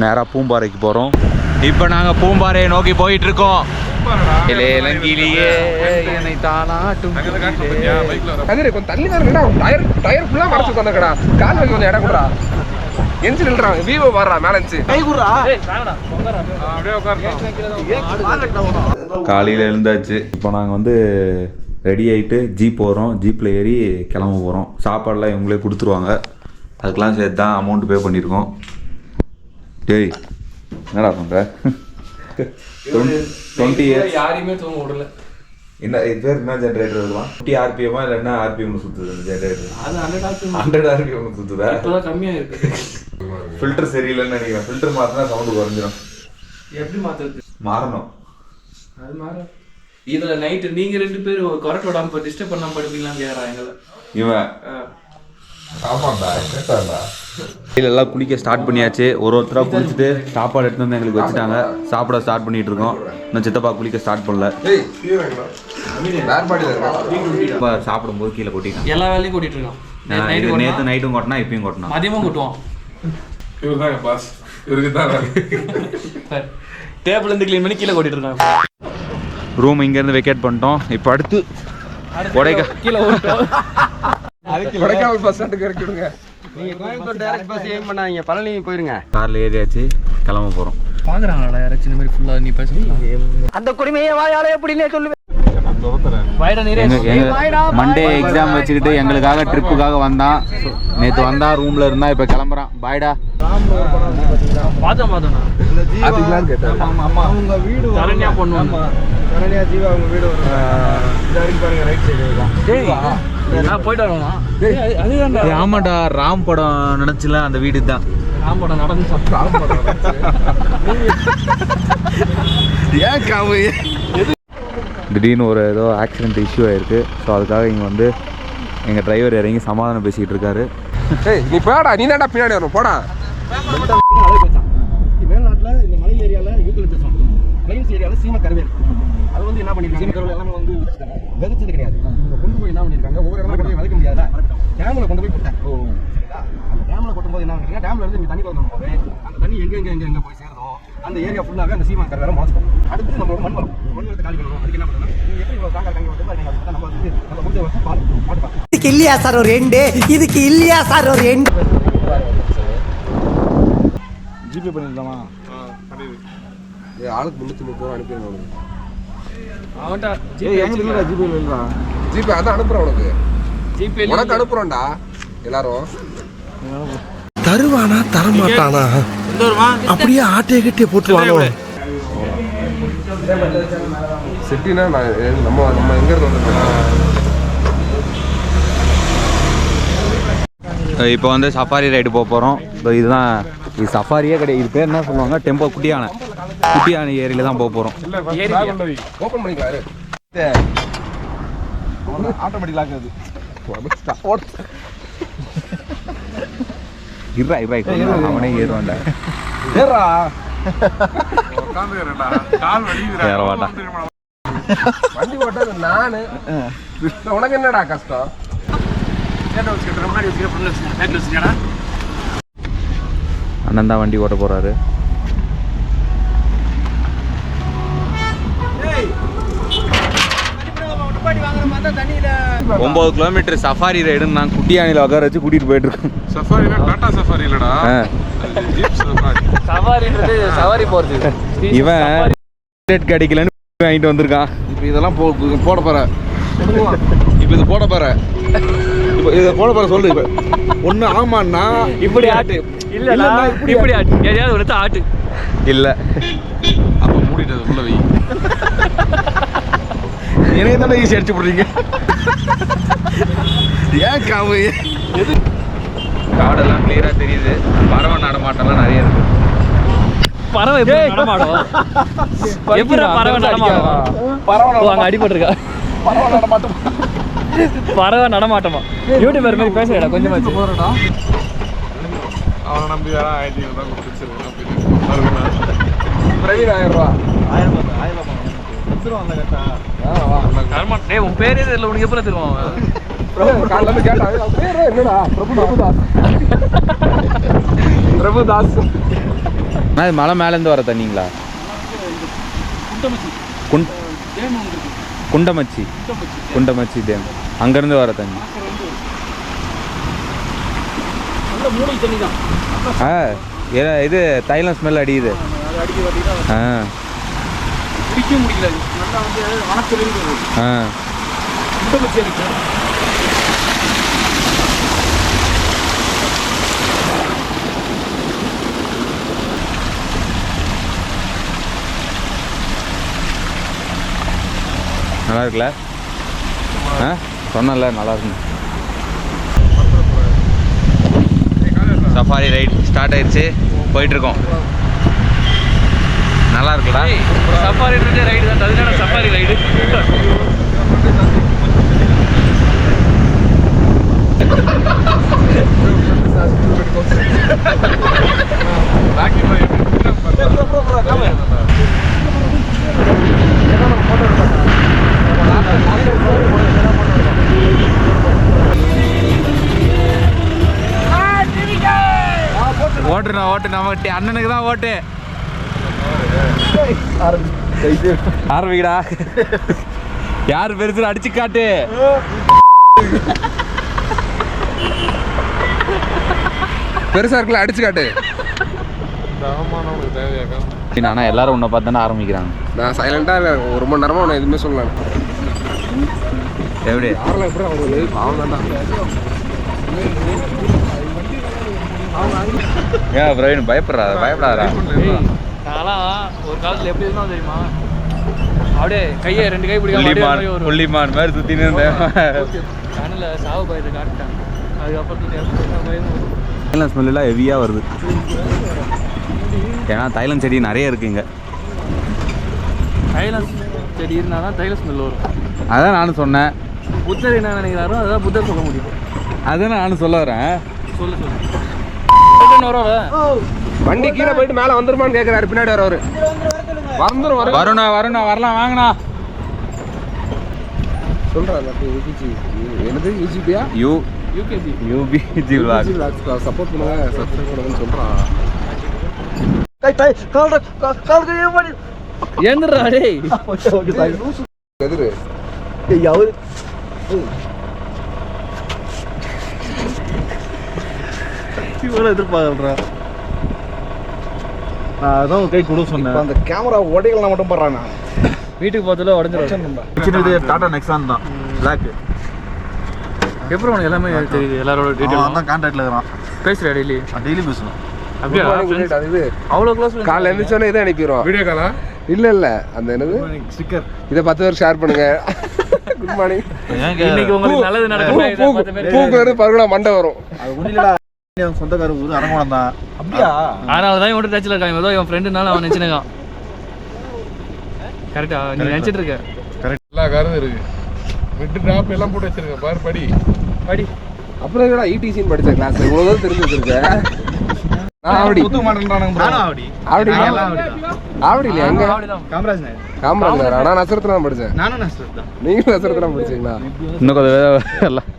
நேராக பூம்பாறைக்கு போகிறோம். இப்போ நாங்கள் பூம்பாறையை நோக்கி போயிட்டு இருக்கோம். கொஞ்சம் தள்ளி தான் டயர் ஃபுல்லாக மறைச்சு தந்தக்கடா. கால் வைக்க கொஞ்சம் இடம் கூடா. எஞ்சி நில்றான் வீவோ வர்றா மேலே காலையில் எழுந்தாச்சு. இப்போ நாங்கள் வந்து ரெடி ஆகிட்டு ஜீப் போகிறோம். ஜீப்பில் ஏறி கிளம்ப போகிறோம். சாப்பாடெலாம் இவங்களே கொடுத்துருவாங்க. அதுக்கெலாம் சேர்த்து தான் அமௌண்ட் பே பண்ணியிருக்கோம். டேய் என்னடா பண்ணுற? 20 இயர்ஸ் யாரையுமே தூங்க விடல. என்ன இது பேர் என்ன ஜென்ரேட்டர் இருக்கலாம்? 50 ஆர்பிஎம்மா இல்லை என்ன ஆர்பிஎம் சுற்றுது இந்த ஜென்ரேட்டர்? அது 100 ஆர்பிஎம் சுற்றுதா? இப்போதான் கம்மியாக இருக்கு. ஃபில்டர் சரியில்லைன்னு நினைக்கிறேன். ஃபில்டர் மாற்றினா சவுண்டு குறைஞ்சிடும். எப்படி மாற்றுறது? மாறணும். அது மாறும். இதில் நைட்டு நீங்கள் 2 பேர் கொரட்டை விடாமல் டிஸ்டர்ப் பண்ணாமல் படுப்பீங்களான்னு கேட்குறான் எங்களை. இவன் எல்லாம் குளிக்க ஸ்டார்ட் பண்ணியாச்சு. ஒருத்தராக குளிச்சுட்டு சாப்பாடு எடுத்து வந்து எங்களுக்கு வச்சுட்டாங்க. சாப்பிட ஸ்டார்ட் பண்ணிட்டு இருக்கோம். இன்னும் சித்தப்பா குளிக்க ஸ்டார்ட் பண்ணல. சாப்பிடும்போது கீழே கொட்டிட்டான். எல்லா வேலையும் கொட்டிட்டு இருக்கோம். நேற்று நைட்டும் கொட்டினா இப்பயும் கொட்டினா மதியமும் கொட்டுவோம். டேபிள் இருந்து கிளீன் பண்ணி கீழே கொட்டிட்டு இருக்காங்க. ரூம் இங்கேருந்து வெக்கேட் பண்ணிட்டோம். இப்போ அடுத்து கீழே ஓட்டோம். கொடைக்கானல் பஸ் ஸ்டாண்டுக்கு இறக்கி விடுங்க. நீங்க கோயம்புத்தூர் டைரக்ட் பஸ் ஏம் பண்ணாதீங்க, பழனி போயிருங்க. காரில் ஏறியாச்சு, கிளம்ப போகிறோம். பாக்குறாங்களாடா யாராச்சும் இந்த மாதிரி ஃபுல்லாக நீ பேச அந்த கொடுமையை வாயாலே எப்படின்னே சொல்லுவேன். மண்டே எக்ஸாம் வச்சுக்கிட்டு எங்களுக்காக ட்ரிப்புக்காக வந்தான். நேற்று வந்தா ரூம்ல இருந்தா இப்போ கிளம்புறான். பாய்டா. பார்த்தோம் அவங்க வீடு சரண்யா பண்ணுவாங்க. சரண்யா ஜீவா அவங்க வீடு பாருங்க ரைட் சைடு போயிட்டு வருவோம். ஆமாண்டா, ராம் படம் நினைச்சுல அந்த வீடு தான். ராம் படம் நடந்து திடீர்னு ஒரு ஏதோ ஆக்சிடென்ட் இஷ்யூ ஆயிருக்கு. ஸோ அதுக்காக இங்கே வந்து எங்கள் டிரைவர் இறங்கி சமாதானம் பேசிக்கிட்டு இருக்காரு. நீ போடா, நீ தான்டா பின்னாடி வரணும், போடா. வேலைநாட்டில் இந்த மலை ஏரியாவில் யூக்கலிப்டஸ் பிளைன்ஸ் ஏரியாவில் சீம கருவேல் அது வந்து என்ன பண்ணிருக்காங்க, சீம கருவேல் எல்லாமே வந்து விதைச்சது கிடையாது. இங்கே கொண்டு போய் என்ன பண்ணியிருக்காங்க, ஒவ்வொரு இடமா கொண்டு போய் விதைக்க முடியாத டேமில் கொண்டு போய் போட்டேன். சரிங்களா? அந்த டேமில் கொட்டும்போது என்ன பண்ணிருக்கீங்க, டேமில் இருந்து இங்கே தண்ணி கொண்டு போது அந்த தண்ணி எங்கே போய் சேருதோ அந்த ஏரியா ஃபுல்லாகவே அந்த சீமா கருவேலை முளைச்சிடும். அடுத்து நம்மளோட மண் வளத்தை காலி பண்ணணும். அதுக்கு என்ன பண்ணணும், நீங்கள் எப்படி இவ்வளோ தாங்க கங்கி வந்து நம்ம வந்து நம்ம கொஞ்சம் வருஷம் பாட்டு இதுக்கு இல்லையா சார் ஒரு எண்டு, இதுக்கு இல்லையா சார் ஒரு எண்டு. ஜிபே பண்ணிடலாமா? ஆளுக்கு 330 ரூபா அனுப்பிடுங்க. அவன்டா ஜிபே அதான் அனுப்புறேன் உனக்கு. ஜிபே உனக்கு அனுப்புறோம்டா. எல்லாரும் தருவானா தரமாட்டானா அப்படியே ஆட்டைய கட்டிய போட்டுருவானோ. சிட்டினா நம்ம எங்க இருந்து வந்துருக்கோம். இப்போ வந்து சஃபாரி ரைடு போக போகிறோம். இதுதான், இது சஃபாரியே கிடையாது. இது பேர் என்ன சொல்லுவாங்க, டெம்போ குட்டியான ஏரியில தான் போக போகிறோம். ஓப்பன் பண்ணிக்கலாம். ஆட்டோமேட்டிக் லாக் ஆகுது. அவனே ஏறுவான்டா. வண்டி ஓட்டது நானு. உனக்கு என்னடா கஷ்டம்? அண்ணன் தான் வண்டி ஓட்ட போறாரு. ஒன்பது கிலோமீட்டர் சஃபாரி ரைடுன்னு நான் குட்டியானில உட்கார வச்சு கூட்டிட்டு போயிட்டு இருக்கேன். சவாரி போறது. இவன் கிடைக்கலன்னு வாங்கிட்டு வந்திருக்கான். இப்போ இதெல்லாம் போட போற. இப்போ இது போட போற. இப்போ இதை போட போற சொல்லு. இப்போ ஒன்று ஆமாண்ணா இப்படி ஆட்டு இல்ல இப்படி ஆட்டு எதையாவது ஒன்று ஆட்டு இல்லை. அப்போ மூடிட்டு உள்ள வை. எனக்கு தானே ஈஸி அடிச்சு போடுறீங்க. ஏன் காவு எது காடெல்லாம் கிளியரா தெரியுது. பறவை நடமாட்டம்லாம் நிறைய இருக்கு. பறவை எப்படி நடமாடும்? எப்படி பறவை நடமாடும்? பறவை அங்க அடிபட்டிருக்கா. பறவை நடமாட்டம். பறவை நடமாட்டமா? யூடியூபர் மாதிரி பேசுறா கொஞ்சமாச்சு. அவனை நம்பி வேற 1500 தான் கொடுத்துருக்கேன். பிரவீன் 1000 ரூபா. 1000 உன் பேரே தெரியல, உனக்கு எப்படி தெரியும்? என்னடா பிரபுதாஸ். பிரபுதாஸ் ஆனால் இது மலை மேலேருந்து வர தண்ணிங்களா? குண்டமச்சி குண் டேம் ஒன்று இருக்கு. குண்டமச்சி குண்டமச்சி குண்டமச்சி டேம் அங்கேருந்து வர தண்ணி. நல்ல மூளை தண்ணி தான். இது தைலம் ஸ்மெல் அடிக்குது. அது அடிக்க பார்த்தீங்கன்னா குடிக்க முடியல. நல்லா வந்து வனத்துறையில் குண்டமச்சி இருக்கு. நல்லா இருக்குல்ல? சொன்னல நல்லா இருக்கும். சஃபாரி ரைட் ஸ்டார்ட் ஆயிடுச்சு, போயிட்டுருக்கோம். நல்லா இருக்குல்ல? சஃபாரி ரைடு தான். அதுக்கான சஃபாரி ரைடு. ஓட்டு நம்ம அண்ணனுக்கு தான் ஓட்டு. ஆரம்பிக்கடா. யார் பெருசு அடிச்சு காட்டு. பெருசா இருக்குல்ல, அடிச்சு காட்டு. ஆனா எல்லாரும் உன்னை பார்த்து தானே ஆரம்பிக்கிறாங்க. நான் சைலண்டா ஒரு மணி நேரமா உன்னை எதுவுமே சொல்லலாம். எப்படி யாரெல்லாம் எப்படி அவங்களுக்கு பாவம் தான்டா. ஏன் பிரவீன் பயப்படாதா? நான்லாம் ஒரு காலத்தில் எப்படி இருந்தாலும் தெரியுமா, அப்படியே கையை 2 கை பிடிக்காம புள்ளிமான் மாதிரி சுத்தின்னு இருந்தேன். கண்ணில் சாவு பயத்தை காட்டுட்டாங்க. அதுக்கப்புறம் தைலம் ஸ்மெல்லாம் ஹெவியாக வருது. ஏன்னா தைலம் செடி நிறைய இருக்குங்க. தைலம் செடி இருந்தால் தான் தைல ஸ்மெல் வரும். அதான் நானும் சொன்னேன். புத்தர் என்ன நினைக்கிறாரோ அதான் புத்தர் சொல்ல முடியும். அதான் நானும் சொல்ல வரேன். சொல்லு வண்டி கீழே போயிட்டு மேலே வந்துருமான்னு கேட்குறாரு பின்னாடி வரவர். வருணா வரலாம் வாங்கண்ணா சொல்கிறாரு. எனது யூஜிபியா யூபிஜி சப்போர்ட் பண்ணுங்க, சப்ஸ்கிரைப் பண்ணுங்கன்னு சொல்கிறான். ஏந்துடுறா டேய். எதிரு எதிர்பார்க்கறா. நான் அதான் கை கொடு சொன்னேன். அந்த கேமரா உடைகள்லாம் மட்டும் போடுறானா வீட்டுக்கு போகிறதுல உடஞ்சிடும். சின்னது டாடா நெக்ஸான் தான் பிளாக். எப்படி உனக்கு எல்லாமே தெரியுது? எல்லாரோட டீட்டெயில் தான் கான்டாக்ட்ல இருக்கிறான். பேசுகிறா டெய்லி? டெய்லி பேசணும். அப்படியா? இது அவ்வளோ க்ளோஸ். காலைல எழுந்திரிச்சோன்னே இதை அனுப்பிடுவோம். வீடியோ காலா? இல்லை அந்த என்னது ஸ்டிக்கர். இதை 10 பேர் ஷேர் பண்ணுங்க. Good morning. இன்னைக்கு உங்களுக்கு நல்லது நடக்கும். பூக்கு பருவா மண்டை வரும். அது ஒன்றும் சொந்தக்கார ஊர் அரங்கோணம் தான். அப்படியா? அதனால தான் இவன் டச்சில் இருக்கான். ஏதோ இவன் ஃப்ரெண்டுனால அவன் நினச்சினக்கான். கரெக்டா? நீ நினச்சிட்டு இருக்க. கரெக்ட். எல்லா காரும் இருக்கு. மிட் டிராப் எல்லாம் போட்டு வச்சிருக்கேன். பாரு படி. அப்புறம் என்னடா இடிசின்னு படிச்ச கிளாஸ் இவ்வளோ தூரம் தெரிஞ்சு வச்சிருக்கேன். ஆவடி புது மாடல்ன்றானுங்க. நானும் ஆவடி. ஆவடி இல்லையா? எங்க? காமராஜ் காமராஜ். நான் நசரத்துல தான் படிச்சேன். நானும் நஷ்டம் தான். நீங்களும் நசரத்துல தான் படிச்சீங்களா? இன்னும் கொஞ்சம்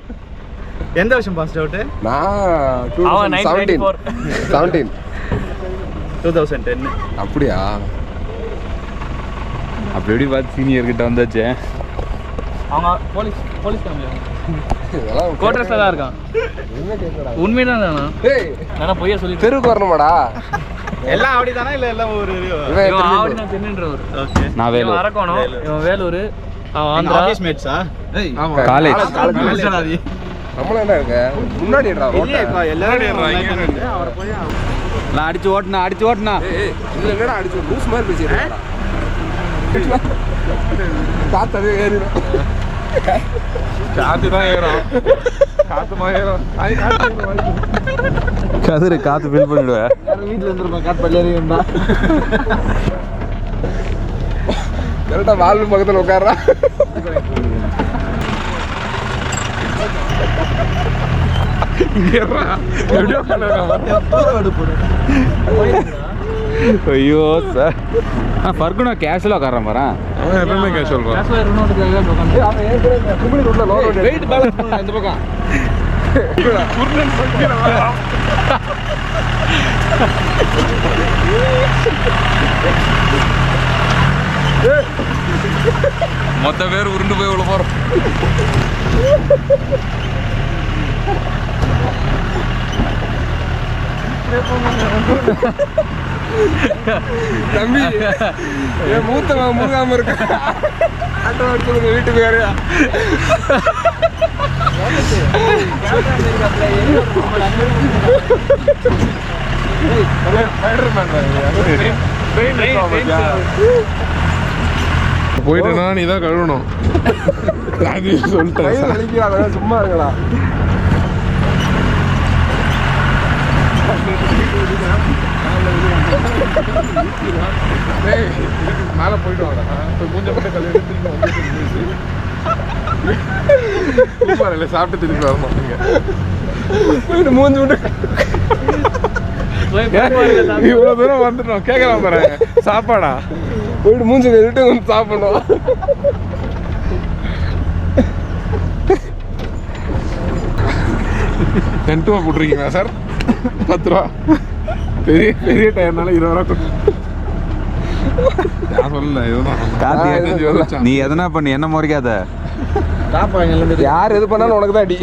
எந்த வருஷம் பாஸ் அவுட்? நான் 2017. 2010. அப்படியா? அப்படி எப்படி பார்த்து சீனியர் கிட்ட வந்தாச்சு. அவங்க போலீஸ் கம்பெனி இதெல்லாம் கோட்ரஸ்ல தான் இருக்கான். என்ன கேட்கடா? உண்மைதான் தானா? ஏய் நான் பொய்யா சொல்லி தெருவுக்கு வரணுமாடா? எல்லாம் ஆவடி தானா இல்ல எல்லாம் ஒரு தின்னுன்றவர். ஓகே. நான் வேலூர். அரக்கோணம். இவன் வேலூர். அவன் ஆந்திரா. ஆபீஸ் மேட்ஸா? ஆமா. காலேஜ். நம்மள என்ன இருக்கு? முன்னாடி ஏறா ரோட்ல. இப்ப எல்லாரும் ஏறாங்க. அவரை போய் நான் அடிச்சு ஓட்டுனா. ஏய் இதுல என்னடா அடிச்சு லூஸ் மாதிரி பேசிட்டு இருக்கா? காத்தவே ஏறிடும். காத்து தான் ஏறும். கதிரு காத்து ஃபில் பண்ணிடுவேன். வீட்டுல இருந்திருப்பேன். காட் பள்ளியறியும்டா. கரெக்டா வால்வு பக்கத்துல உட்கார்றா. ஐயோ சார். பர்குனா கேஷுவலாக உட்காரன் பாரு. அவன் எப்பவுமே கேஷுவல் பா. கேஷ்ல இருக்கணும்ன்றதுக்காக உட்கார்ந்து. அவன் ஏற்கனவே கும்பலி ரோட்ல லோ ரோட் வெயிட் பேலன்ஸ் பண்ணு இந்த பக்கம். மொத்த பேர் உருண்டு போய் உள்ள போறோம். தம்பி என் மூத்தவன் முழுகாம இருக்க சொல்லுங்க வீட்டுக்கு வேறையா போயிட்டுனா நீ தான் கழுவணும். சொல்லிட்டேன் சும்மா இருங்களா. மேல போயிட்டு வாங்க. மூஞ்ச மட்டும் கழுவி திருப்பி சாப்பிட்டு திருப்பி வர மாட்டீங்க. போயிட்டு மூஞ்சி விட்டு இவ்வளவு தூரம் வந்துட்டோம். கேட்கலாம் பாருங்க சாப்பாடா. போயிட்டு மூஞ்சி கழுவிட்டு வந்து சாப்பிடணும். $10 கொடுத்துருக்கீங்களா சார்? 10 ரூபா. பெரிய பெரிய டயர்னால 20 ரூபா கொடுத்து. நான் சொல்லல இதுதான். நீ எதனா பண்ணி என்ன முறைக்காத. யார் எது பண்ணாலும் உனக்கு தான் அடி.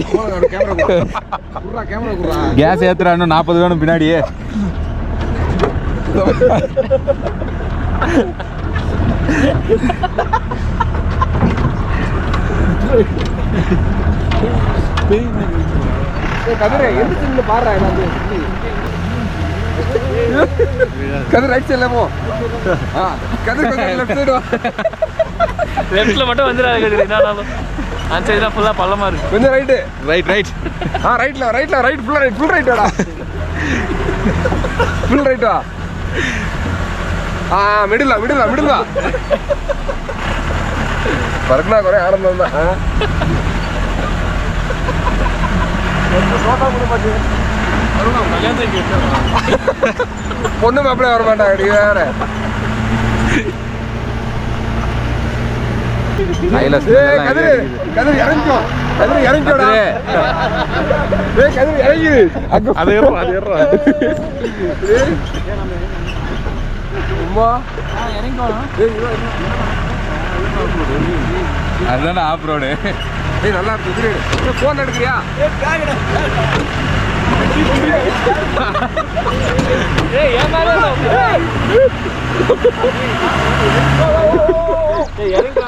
கேஸ் ஏத்துறா இன்னும் 40 வேணும் பின்னாடியே. கதிரை எந்த பாடுறா கதிர் ரைட் சைட்ல போ. கதிர் கொஞ்சம் லெஃப்ட் சைடு வா. லெஃப்ட்ல மட்டும் வந்துடாத கதிர். என்னாலும் அந்த சைடு தான் ஃபுல்லா பள்ளமா இருக்கு. கொஞ்சம் ரைட்டு. Right right. ரைட்ல ரைட் ஃபுல் ரைட் வாடா. ஃபுல் ரைட் வா. மிடில் வா. பறக்குனா குறை ஆனந்தம் தான். பொண்ணு மாப்பிள்ளை வர மாட்டாங்க. வேற கதிர் இறங்கிக்கோ. கதிர் இறங்கிக்கோடா. கதிர் இறங்கிது. அது அதுதானே ஆஃப் ரோடு. நல்லா இருக்கு. போன் எடுக்கிறியா?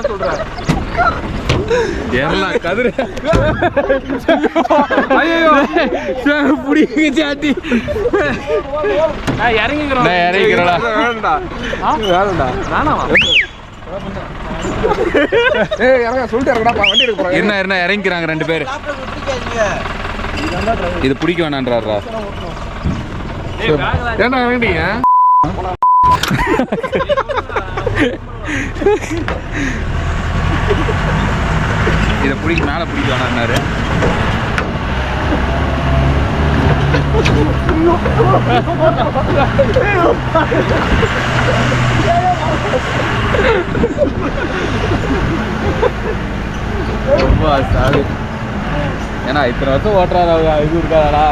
சொல்றேன் கதிர இறங்கிக்கிறோம். என்ன இறங்கிக்கிறாங்க 2 பேர். இது பிடிக்க வேணான்றாரா? ஏன்னா வேண்டிங்க இதை பிடிக்க மேலே பிடிக்க வேணான்னாரு. ஏன்னா இத்தனை வருஷம் ஓட்டுறாரு இது இருக்காதாடா.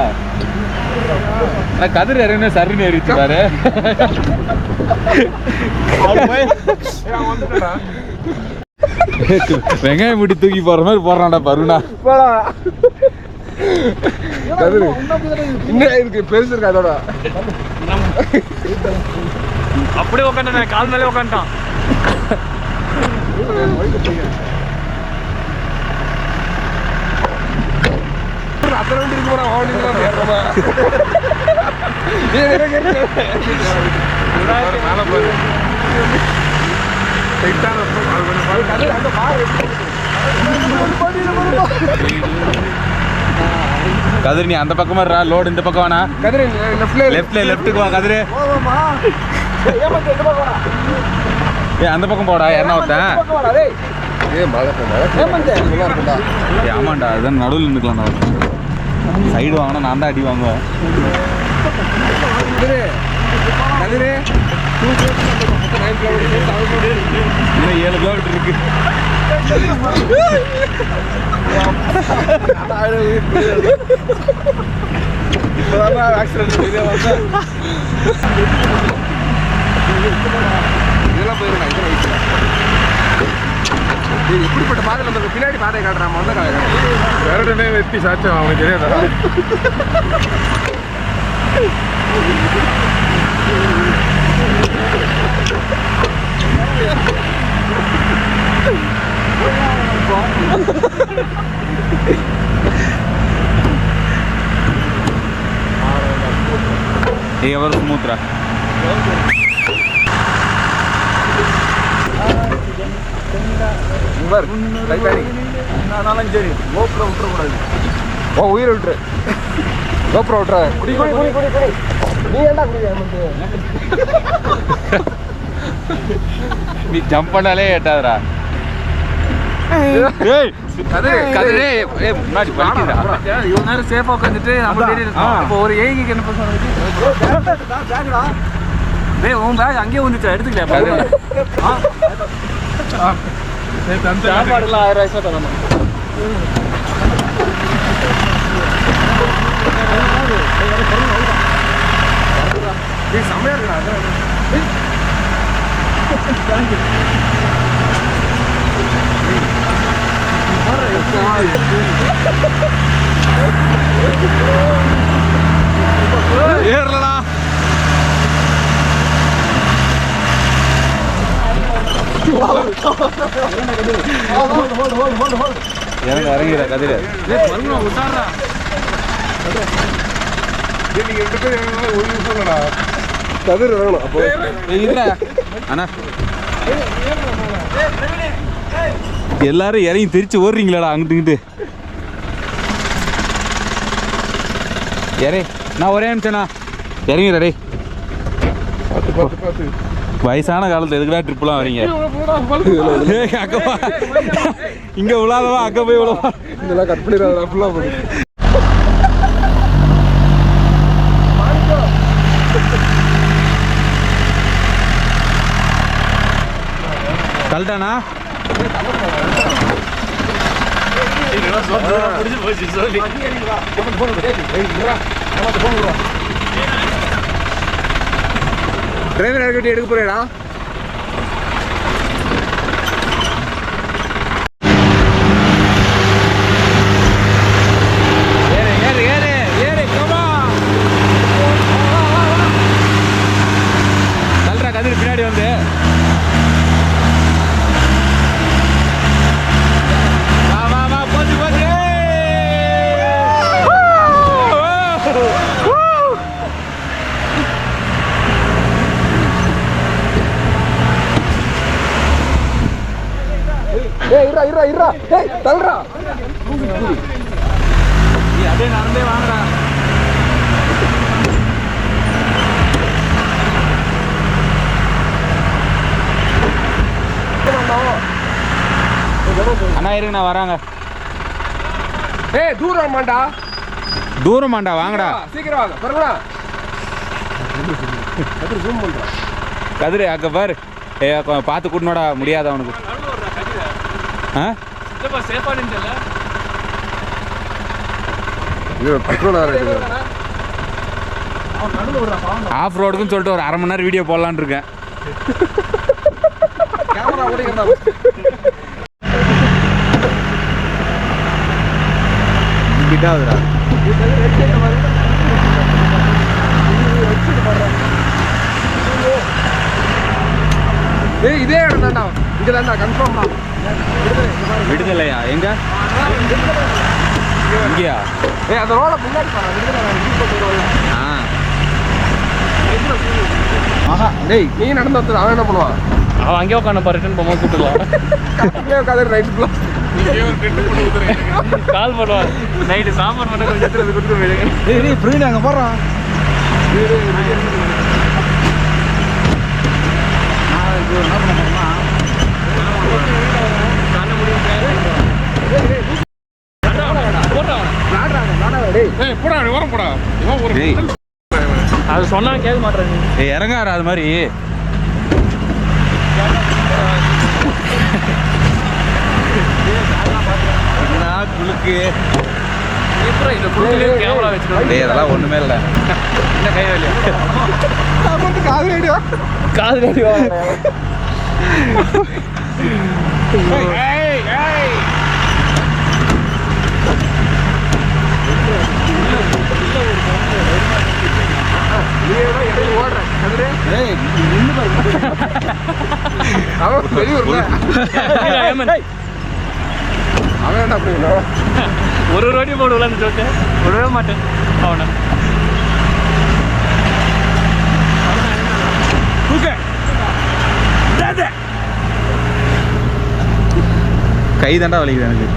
கதிர் இறங்கினா சருன்னு ஏறிச்சுட்டாரு. வெங்காயம் முட்டி தூக்கி போற மாதிரி போடுறான்டா பருணா. இன்னும் இதுக்கு பெருசு இருக்கா அதோட. அப்படியே உட்காந்துட்டான். கால் மேலே உட்காந்துட்டான். அத்தனை வண்டி இருக்கு போறா. கதிர் நீ அந்த பக்கமா லோடு இந்த பக்கம் வேணா. கதிர் லெஃப்ட்டுக்கு வா கதிர். அந்த பக்கம் போடா. என்ன ஒருத்தன் ஆமாண்டா. அதுதான் நடுவில் நின்றுக்கலாம். சைடு வாங்கினா நான் தான் அடி வாங்குவேன். இன்னும் 7 கிலோமீட்டர் இருக்கு. இப்போதான் ஆக்சிடென்ட் இதெல்லாம் போயிருக்கேன் இந்த வயசுல. இது எப்படிப்பட்ட பாதையில் நம்ம பின்னாடி பாதையை காட்டுறாம வந்து வேறடனே வெட்டி சாச்சோம் அவனுக்கு தெரியாதா? ఎవరు స్మూత్ రా சரி கோப்ரோ விட்டுறக்கூடாது. ஓ உயிரை விட்டுரு. கோப்ரோ விட்டுற. குடி குடி குடி குடி குடி. நீ ஏன்டா குடி? நீ ஜம்ப் பண்ணாலே ஏட்டாதடா. ஏய் கதிரே முன்னாடி படிக்கிறா. இவ்வளவு நேரம் சேஃபா உட்காந்துட்டு நம்ம தேடி இருக்கோம். இப்போ ஒரு ஏஐக்கு என்ன பண்ணுவாங்க? டேய் உன் பேக் அங்கேயே வந்துச்சு, எடுத்துக்கலையா பேக்? சாப்பாடுலாம் 1000 ரூபாய் தரணும். செம்மையா இருக்கா? ஏறலடா. இறங்கிற கதிர நீங்க 2 பேரும் ஒரு நிமிஷம் இல்லடா. கதிர் வேணும் அப்போ அண்ணா எல்லாரும் இறங்கி திருச்சி ஓடுறீங்களாடா அங்கிட்டு இங்கிட்டு. நான் ஒரே நிமிஷம்ண்ணா இறங்கிடா. டேய் வயசான காலத்துல எதுக்குடா ட்ரிப்லாம் வரீங்க? அக்கா இங்க விழாதவா அக்க போய் விழவா? இதெல்லாம் கட் பண்ணிடாதடா ஃபுல்லா போடு. தள்ளிட்டானா? டிரைவர் யார்கிட்ட எடுக்க போறேடா? தள்ளுறா கதிர் பின்னாடி வந்து. ஏய் இருடா இருடா இருடா. ஏய் தள்ளுடா. நீ அப்படியே நடந்தே வாங்கடா. அண்ணா இருங்கண்ணா வராங்க. ஏய் தூரம் மாண்டா. தூரமாண்டா வாங்கடா. சீக்கிரம் வாங்க. பரவாடா. கதிர் ஜூம் பண்றா. கதிர் அங்க பாரு. பார்த்து கூட்டணும்டா, முடியாத அவனுக்கு. ஆஃப் ரோடுக்குன்னு சொல்லிட்டு ஒரு 1/2 மணி நேரம் வீடியோ போடலான்னு இருக்கேன். கேமரா ஓடிக்கிறதா? கிட்டாதுடா. ஏய் இதே இடம் தான்டா. இங்க தான்டா கன்ஃபார்ம் தான். விடுதலையா? எங்க? இங்கயா? ஏய் அந்த ரோட முன்னாடி பாரு. விடுதலை. ஆஹா டேய் நீ நடந்து வந்து அவன் என்ன பண்ணுவான்? அவன் அங்கேயே உட்காந்து ரிட்டர்ன் போகும்போது கூப்பிட்டுலாம் உட்காந்து ரைட் ஃபுல்லா கால் பண்ணுவான். நைட்டு சாம்பார் மட்டும் கொஞ்சம் எடுத்து கொடுத்து போயிடுங்க. ஏய் பிரவீன் அங்கே போடுறான். என்ன பண்ண போறோம்னா கண்ண முடியும். அது சொன்னா கேட்க மாட்டேன். இறங்காரு அது மாதிரி. என்ன குளுக்கு எப்படி இந்த ஃபுல்லே கேமரா வச்சுட்டு டேய் அதெல்லாம் ஒண்ணுமே இல்ல. என்ன கை வலியா காது ரேடியோ காது ரேடியோ அவன் வெளியூர்ல அவன் என்ன பண்ணுவோம் ஒரு ரோடி போடுவலான்னு சொல்லிட்டு விடவே மாட்டேன் அவனை. கை தாண்டா வலிக்குது எனக்கு.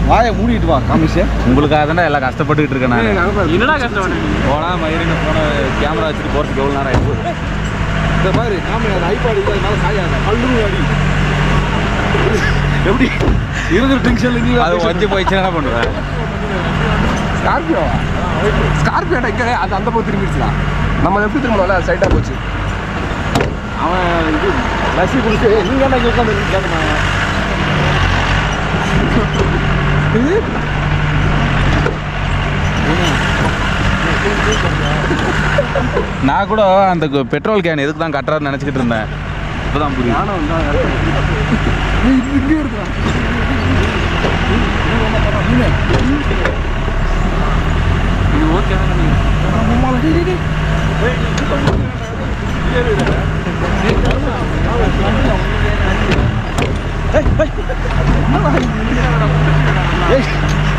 வாயை மூடிட்டு வா காமிச்சு. உங்களுக்காக தாண்டா எல்லாம் கஷ்டப்பட்டுக்கிட்டு இருக்கேன் நான். என்னடா கஷ்டப்பட்டு போனா மயிரின்னு போன கேமரா வச்சுட்டு போறதுக்கு எவ்வளவு நேரம் ஆயிடுச்சு. இந்த மாதிரி காமியா ஐபாடு இதனால சாயாத கல்லு அடி எப்படி இருக்கிற டென்ஷன்ல நீ அது வச்சு போயிடுச்சுன்னா என்ன பண்ணுவேன்? ஸ்கார்பியோட இங்கே அது அந்த பக்கம் திரும்பிடுச்சுடா. நம்ம எப்படி திரும்பணும்ல சைட்டாக போச்சு. அவன் இது லசி குடிச்சு நீங்க என்ன இங்கே உட்காந்து கேட்கணும். நான் கூட அந்த பெட்ரோல் கேன் எதுக்கு தான் கட்டுறாருன்னு நினச்சிக்கிட்டு இருந்தேன். இப்போதான் புரியுது. இது ஓகே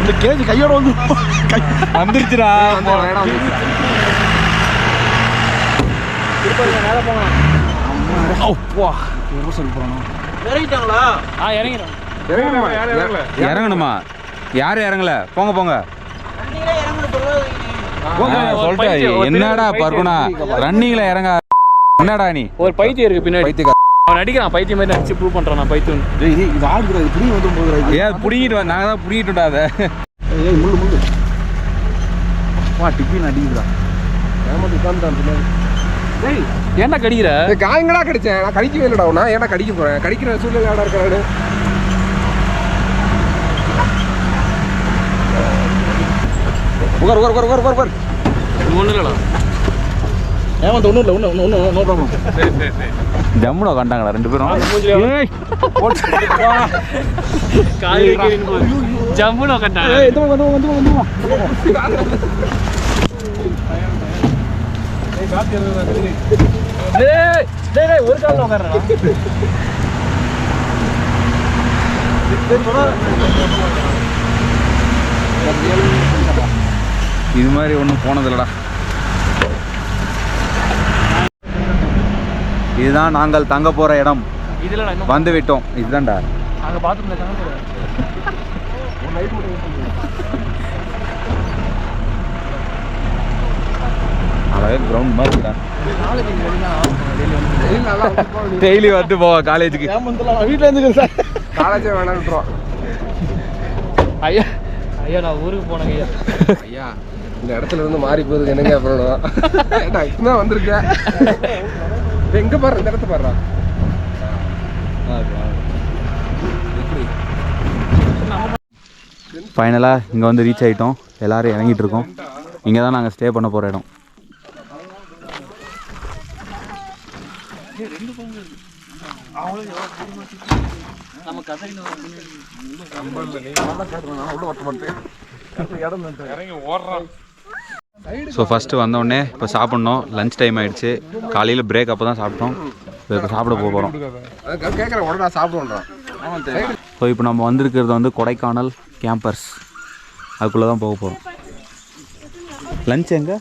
இந்த கேஜி கையோட வந்து வந்துருச்சுடா. இறங்கணுமா? யாரும் இறங்கல. போங்க போங்க. சொல்லிட்டேன். என்னடா பார்க்கணா ரன்னிங்ல இறங்க. என்னடா நீ ஒரு பைத்தியம் இருக்கு பின்னாடி. அவன் நடிக்கிறான் பைத்தியம் மாதிரி நடிச்சு ப்ரூவ் பண்றான். நான் பைத்தியம் இது ஆடுறது புடி வந்து போகுது. ஏன் புடிங்கிட்டு நாங்கள் தான் புடிங்கிட்டுடா அதை. ஏய் முள்ளு முள்ளு வா டிப்பி அடிக்குதுடா. ஏமாந்து உட்காந்துட்டான். ஏய் ஏன்டா கடிக்கிற? காயங்களா கடிச்சேன். நான் கடிக்கவே இல்லைடா. நான் ஏன்னா கடிக்க போறேன்? கடிக்கிற சூழ்நிலை ஆடா இருக்காரு. உட்கார் உட்கார் உட்கார் உட்கார் உட்கார். ஒன்றும் இல்லைடா. ஏமாந்து ஒன்றும் இல்லை ஒன்றும் நோ ப்ராப்ளம். சரி சரி சரி ஜம்முடா கண்டாங்களா ரெண்டு பேரும். ஜம்முன்னு உட்காந்துட்டாங்க. ஒரு காலில் உட்கார்றா. இது மாதிரி ஒன்றும் போனதில்லடா. இதுதான் நாங்கள் தங்க போற இடம். இதுல வந்து விட்டோம். இதுதான்டா அங்கே பார்த்துருந்தேன். அழகாக கிரவுண்ட் மாதிரி இருக்குடா. டெய்லி வந்து போவா காலேஜுக்கு. வீட்டில் இருந்து சார் காலேஜே வேணாம் விட்டுருவோம். ஐயா ஐயா நான் ஊருக்கு போனேங்க ஐயா. ஐயா இந்த இடத்துல இருந்து மாறி போகுது என்னங்க அப்புறம் இப்பதான் வந்திருக்கேன். எங்க பாரு இந்த இடத்த பாடுறா. ஃபைனலாக இங்கே வந்து ரீச் ஆகிட்டோம். எல்லோரும் இறங்கிட்டு இருக்கோம். இங்கே தான் நாங்கள் ஸ்டே பண்ண போகிற இடம். ஸோ ஃபஸ்ட்டு வந்தோடனே இப்போ சாப்பிட்ணும். லஞ்ச் டைம் ஆகிடுச்சு. காலையில் பிரேக் அப்போ தான் சாப்பிட்டோம். இப்போ சாப்பிட போகிறோம். கேட்குறேன் உடனே சாப்பிடுவோம்டா. ஸோ இப்போ நம்ம வந்திருக்கிறது வந்து கொடைக்கானல் கேம்பஸ். அதுக்குள்ளே தான் போக போகிறோம். லஞ்ச் எங்கே?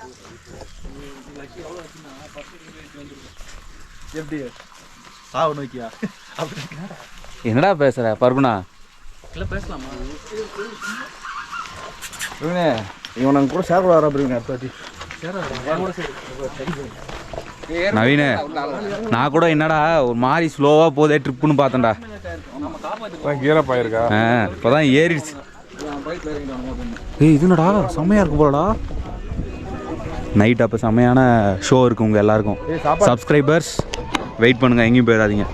என்னடா பேசுகிற பர்குணா? இல்லை பேசலாமா? இவன் நாங்கள் கூட ஷேர் கூட வரப்பீங்க அடுத்தாட்டி. நவீனே நான் கூட என்னடா ஒரு மாதிரி ஸ்லோவாக போதே ட்ரிப்புன்னு பார்த்தேன்டா. கீரப் ஆயிருக்கா? இப்போ தான் ஏறிடுச்சு. ஏய் இது என்னடா செம்மையாக இருக்கும் போலடா. நைட் அப்போ செம்மையான ஷோ இருக்குது உங்கள் எல்லாருக்கும். சப்ஸ்கிரைபர்ஸ் வெயிட் பண்ணுங்கள், எங்கேயும் போயிடாதீங்க.